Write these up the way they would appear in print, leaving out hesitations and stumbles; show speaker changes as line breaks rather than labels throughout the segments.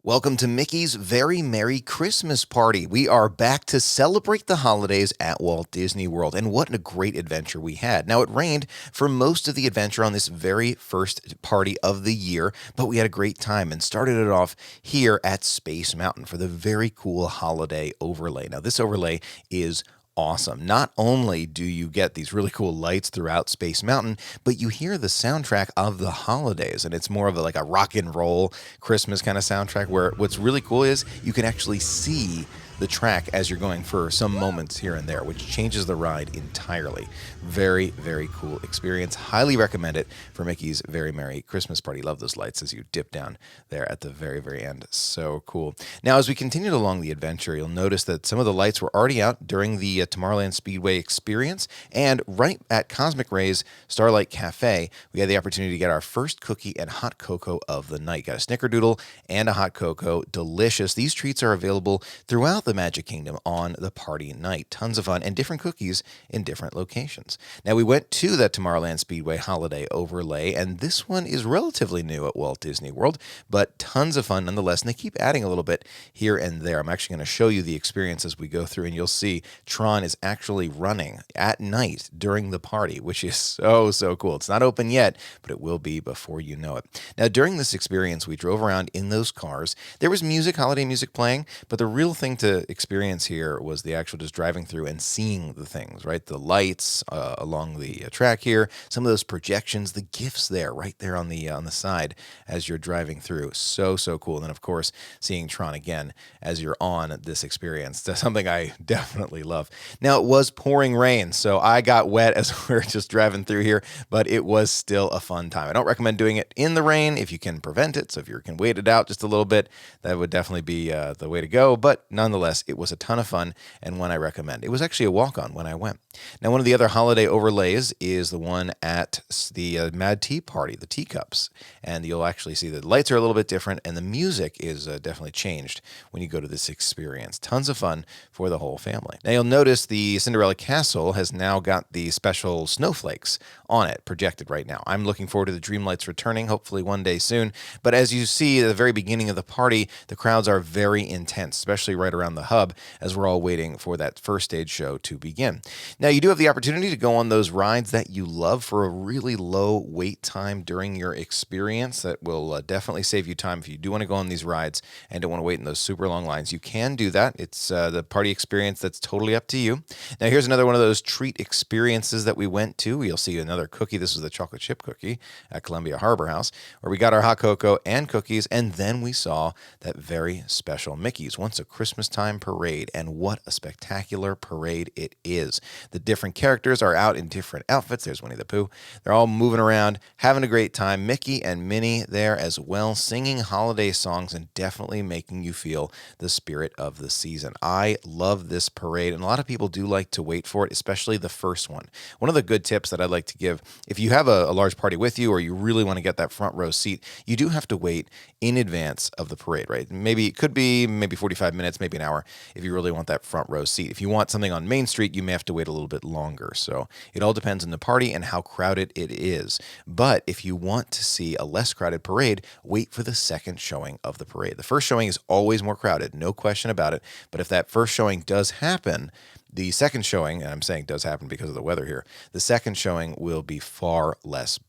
Welcome to Mickey's Very Merry Christmas Party. We are back to celebrate the holidays at Walt Disney World, and what a great adventure we had. Now, it rained for most of the adventure on this very first party of the year, but we had a great time and started it off here at Space Mountain for the very cool holiday overlay. Now, this overlay is awesome. Not only do you get these really cool lights throughout Space Mountain, but you hear the soundtrack of the holidays, and it's more of like a rock and roll Christmas kind of soundtrack where what's really cool is you can actually see the track as you're going for some moments here and there, which changes the ride entirely. Very, very cool experience. Highly recommend it for Mickey's Very Merry Christmas Party. Love those lights as you dip down there at the very, very end. So cool. Now, as we continued along the adventure, you'll notice that some of the lights were already out during the Tomorrowland Speedway experience, and right at Cosmic Ray's Starlight Cafe, we had the opportunity to get our first cookie and hot cocoa of the night. Got a snickerdoodle and a hot cocoa. Delicious. These treats are available throughout the Magic Kingdom on the party night. Tons of fun and different cookies in different locations. Now, we went to that Tomorrowland Speedway holiday overlay, and this one is relatively new at Walt Disney World, but tons of fun nonetheless, and they keep adding a little bit here and there. I'm actually going to show you the experience as we go through, and you'll see Tron is actually running at night during the party, which is so cool. It's not open yet, but it will be before you know it. Now, during this experience, we drove around in those cars. There was music, holiday music playing, but the real thing to experience here was the actual just driving through and seeing the things, right? The lights along the track here, some of those projections, the gifts there, right there on the side as you're driving through. So cool. And then, of course, seeing Tron again as you're on this experience. That's something I definitely love. Now, it was pouring rain, so I got wet as we are just driving through here, but it was still a fun time. I don't recommend doing it in the rain if you can prevent it. So if you can wait it out just a little bit, that would definitely be the way to go. But nonetheless, it was a ton of fun and one I recommend. It was actually a walk-on when I went. Now, one of the other holiday overlays is the one at the Mad Tea Party, the teacups. And you'll actually see the lights are a little bit different and the music is definitely changed when you go to this experience. Tons of fun for the whole family. Now, you'll notice the Cinderella Castle has now got the special snowflakes on it projected right now. I'm looking forward to the Dreamlights returning, hopefully one day soon. But as you see at the very beginning of the party, the crowds are very intense, especially right around the hub as we're all waiting for that first stage show to begin. Now, you do have the opportunity to go on those rides that you love for a really low wait time during your experience. That will definitely save you time if you do want to go on these rides and don't want to wait in those super long lines. You can do that. It's the party experience that's totally up to you. Now, here's another one of those treat experiences that we went to. You'll see another cookie. This was the chocolate chip cookie at Columbia Harbor House, where we got our hot cocoa and cookies, and then we saw that very special Mickey's Once a Christmas Time parade, and what a spectacular parade it is. The different characters are out in different outfits. There's Winnie the Pooh. They're all moving around, having a great time. Mickey and Minnie there as well, singing holiday songs and definitely making you feel the spirit of the season. I love this parade, and a lot of people do like to wait for it, especially the first one. One of the good tips that I'd like to give, if you have a large party with you or you really want to get that front row seat, you do have to wait in advance of the parade, right? Maybe it could be 45 minutes, maybe an hour if you really want that front row seat. If you want something on Main Street, you may have to wait a little bit longer. So it all depends on the party and how crowded it is. But if you want to see a less crowded parade, wait for the second showing of the parade. The first showing is always more crowded, no question about it. But if that first showing does happen, the second showing, and I'm saying does happen because of the weather here, the second showing will be far less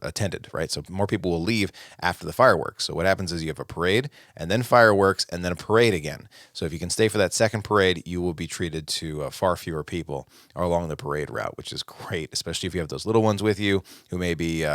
attended, right? So more people will leave after the fireworks. So what happens is you have a parade and then fireworks and then a parade again. So if you can stay for that second parade, you will be treated to far fewer people along the parade route, which is great, especially if you have those little ones with you who maybe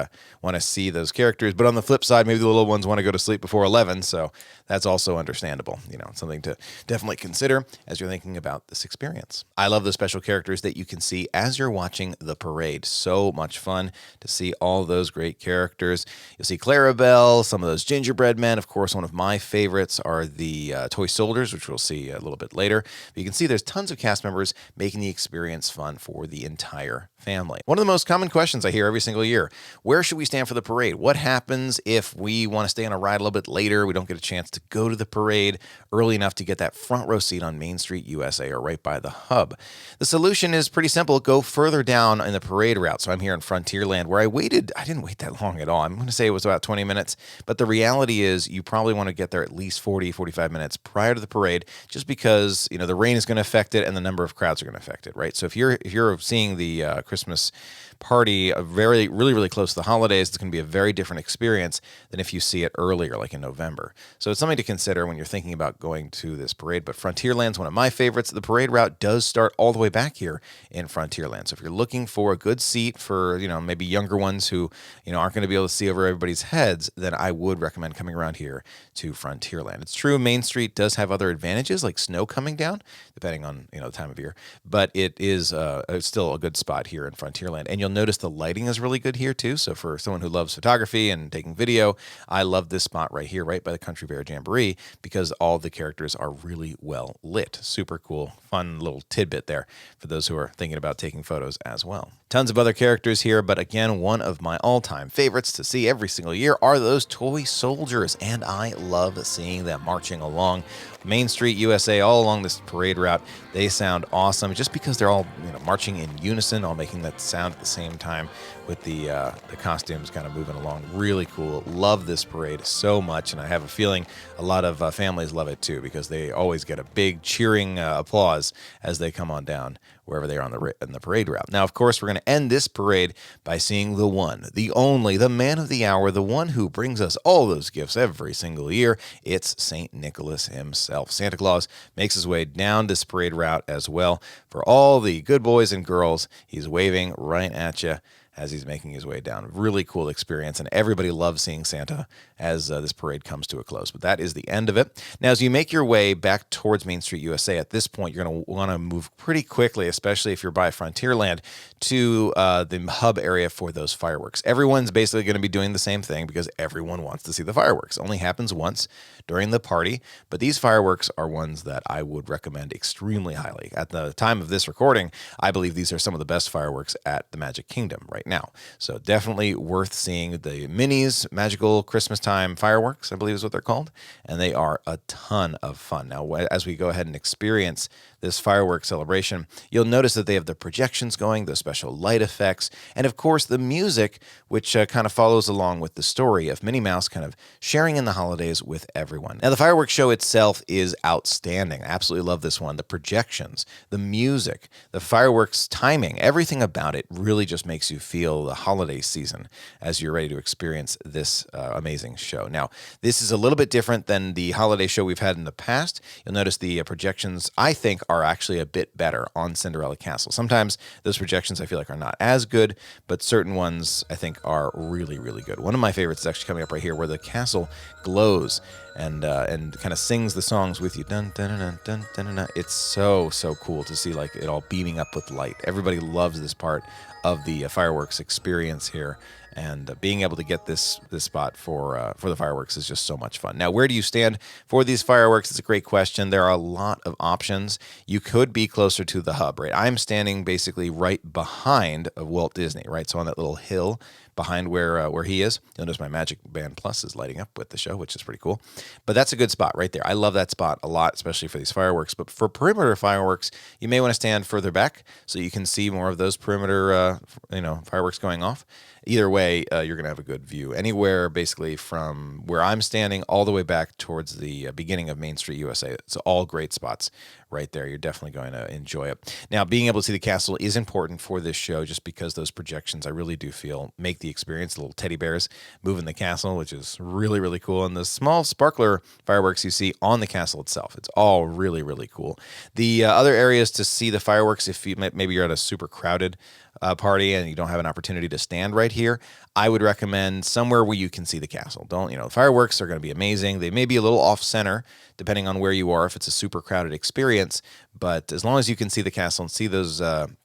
want to see those characters. But on the flip side, maybe the little ones want to go to sleep before 11. So that's also understandable. You know, something to definitely consider as you're thinking about this experience. I love the special characters that you can see as you're watching the parade. So much fun to see all those great characters. You'll see Clarabelle, some of those gingerbread men. Of course, one of my favorites are the toy soldiers, which we'll see a little bit later. But you can see there's tons of cast members making the experience fun for the entire family. One of the most common questions I hear every single year, where should we stand for the parade? What happens if we want to stay on a ride a little bit later? We don't get a chance to go to the parade early enough to get that front row seat on Main Street USA or right by the hub. The solution is pretty simple. Go further down in the parade route. So I'm here in Frontierland, where I waited I didn't wait that long at all. I'm going to say it was about 20 minutes, but the reality is you probably want to get there at least 40, 45 minutes prior to the parade, just because, the rain is going to affect it and the number of crowds are going to affect it, right? So if you're seeing the Christmas party really, really close to the holidays, it's going to be a very different experience than if you see it earlier, like in November. So it's something to consider when you're thinking about going to this parade. But Frontierland's one of my favorites. The parade route does start all the way back here in Frontierland. So if you're looking for a good seat for, maybe younger ones who, aren't going to be able to see over everybody's heads, then I would recommend coming around here to Frontierland. It's true, Main Street does have other advantages like snow coming down, depending on, the time of year, but it is still a good spot here in Frontierland. And you'll notice the lighting is really good here too. So for someone who loves photography and taking video, I love this spot right here, right by the Country Bear Jamboree, because all the characters are really well lit. Super cool, fun little tidbit there for those who are thinking about taking photos as well. Tons of other characters here, but again, one of my all-time favorites to see every single year are those toy soldiers, and I love seeing them marching along Main Street, USA, all along this parade route. They sound awesome just because they're all marching in unison, all making that sound at the same time with the costumes kind of moving along. Really cool. Love this parade so much, and I have a feeling a lot of families love it too, because they always get a big cheering applause as they come on down wherever they are in the parade route. Now, of course, we're going to end this parade by seeing the one, the only, the man of the hour, the one who brings us all those gifts every single year. It's St. Nicholas himself. Santa Claus makes his way down this parade route as well. For all the good boys and girls, he's waving right at you as he's making his way down. Really cool experience, and everybody loves seeing Santa as this parade comes to a close. But that is the end of it. Now, as you make your way back towards Main Street, USA, at this point, you're going to want to move pretty quickly, especially if you're by Frontierland, to the hub area for those fireworks. Everyone's basically going to be doing the same thing because everyone wants to see the fireworks. It only happens once during the party, but these fireworks are ones that I would recommend extremely highly. At the time of this recording, I believe these are some of the best fireworks at the Magic Kingdom right now. So definitely worth seeing the Minis Magical Christmas Time fireworks, I believe is what they're called, and they are a ton of fun. Now, as we go ahead and experience this fireworks celebration, you'll notice that they have the projections going, the special light effects, and of course the music, which kind of follows along with the story of Minnie Mouse kind of sharing in the holidays with everyone. Now, the fireworks show itself is outstanding. I absolutely love this one. The projections, the music, the fireworks timing, everything about it really just makes you feel the holiday season as you're ready to experience this amazing show. Now, this is a little bit different than the holiday show we've had in the past. You'll notice the projections, I think, are actually a bit better on Cinderella Castle. Sometimes those projections I feel like are not as good, but certain ones I think are really, really good. One of my favorites is actually coming up right here, where the castle glows and kind of sings the songs with you. Dun, dun, dun, dun, dun, dun, dun. It's so cool to see like it all beaming up with light. Everybody loves this part of the fireworks experience here, and being able to get this spot for the fireworks is just so much fun. Now, where do you stand for these fireworks? It's a great question. There are a lot of options. You could be closer to the hub, right? I'm standing basically right behind Walt Disney, right? So on that little hill behind where he is. You'll notice my Magic Band Plus is lighting up with the show, which is pretty cool. But that's a good spot right there. I love that spot a lot, especially for these fireworks. But for perimeter fireworks, you may want to stand further back so you can see more of those perimeter fireworks going off. Either way, you're going to have a good view. Anywhere basically from where I'm standing all the way back towards the beginning of Main Street, USA. It's all great spots right there. You're definitely going to enjoy it. Now, being able to see the castle is important for this show just because those projections, I really do feel, make the experience. The little teddy bears moving the castle, which is really, really cool. And the small sparkler fireworks you see on the castle itself. It's all really, really cool. The other areas to see the fireworks, if maybe you're at a super crowded party and you don't have an opportunity to stand right here, I would recommend somewhere where you can see the castle. Fireworks are going to be amazing. They may be a little off center depending on where you are if it's a super crowded experience, but as long as you can see the castle and see those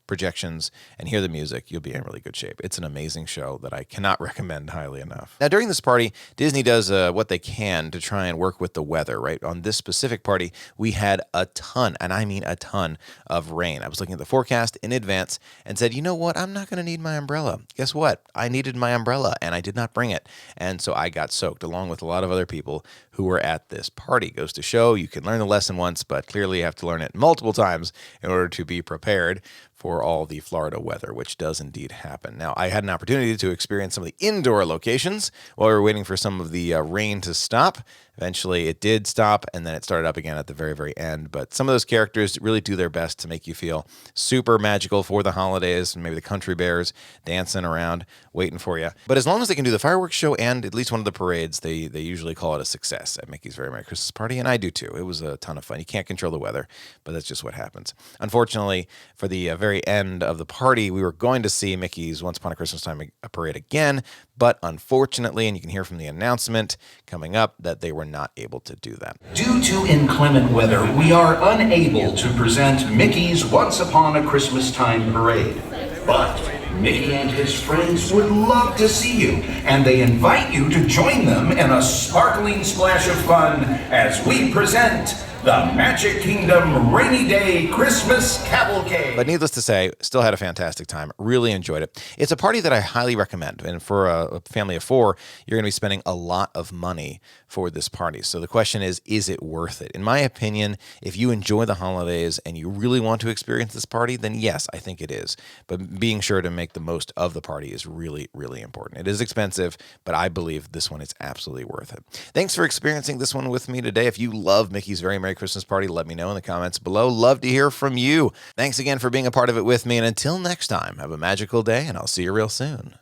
projections and hear the music, you'll be in really good shape. It's an amazing show that I cannot recommend highly enough. Now, during this party, Disney does what they can to try and work with the weather, right? On this specific party, we had a ton, and I mean a ton, of rain. I was looking at the forecast in advance and said, you know what? I'm not going to need my umbrella. Guess what? I needed my umbrella, and I did not bring it. And so I got soaked, along with a lot of other people who who were at this party. Goes to show you can learn the lesson once, but clearly you have to learn it multiple times in order to be prepared for all the Florida weather, which does indeed happen. Now, I had an opportunity to experience some of the indoor locations while we were waiting for some of the rain to stop. Eventually, it did stop, and then it started up again at the very, very end. But some of those characters really do their best to make you feel super magical for the holidays, and maybe the country bears dancing around, waiting for you. But as long as they can do the fireworks show and at least one of the parades, they usually call it a success at Mickey's Very Merry Christmas Party, and I do too. It was a ton of fun. You can't control the weather, but that's just what happens. Unfortunately, for the very end of the party, we were going to see Mickey's Once Upon a Christmas Time parade again, but unfortunately, and you can hear from the announcement coming up, that they were not able to do that.
Due to inclement weather, we are unable to present Mickey's Once Upon a Christmas Time parade. But Mickey and his friends would love to see you, and they invite you to join them in a sparkling splash of fun as we present the Magic Kingdom Rainy Day Christmas Cavalcade.
But needless to say, still had a fantastic time. Really enjoyed it. It's a party that I highly recommend. And for a family of 4, you're going to be spending a lot of money for this party. So the question is it worth it? In my opinion, if you enjoy the holidays and you really want to experience this party, then yes, I think it is. But being sure to make the most of the party is really, really important. It is expensive, but I believe this one is absolutely worth it. Thanks for experiencing this one with me today. If you love Mickey's Very Merry Christmas Party, let me know in the comments below. Love to hear from you. Thanks again for being a part of it with me. And until next time, have a magical day, and I'll see you real soon.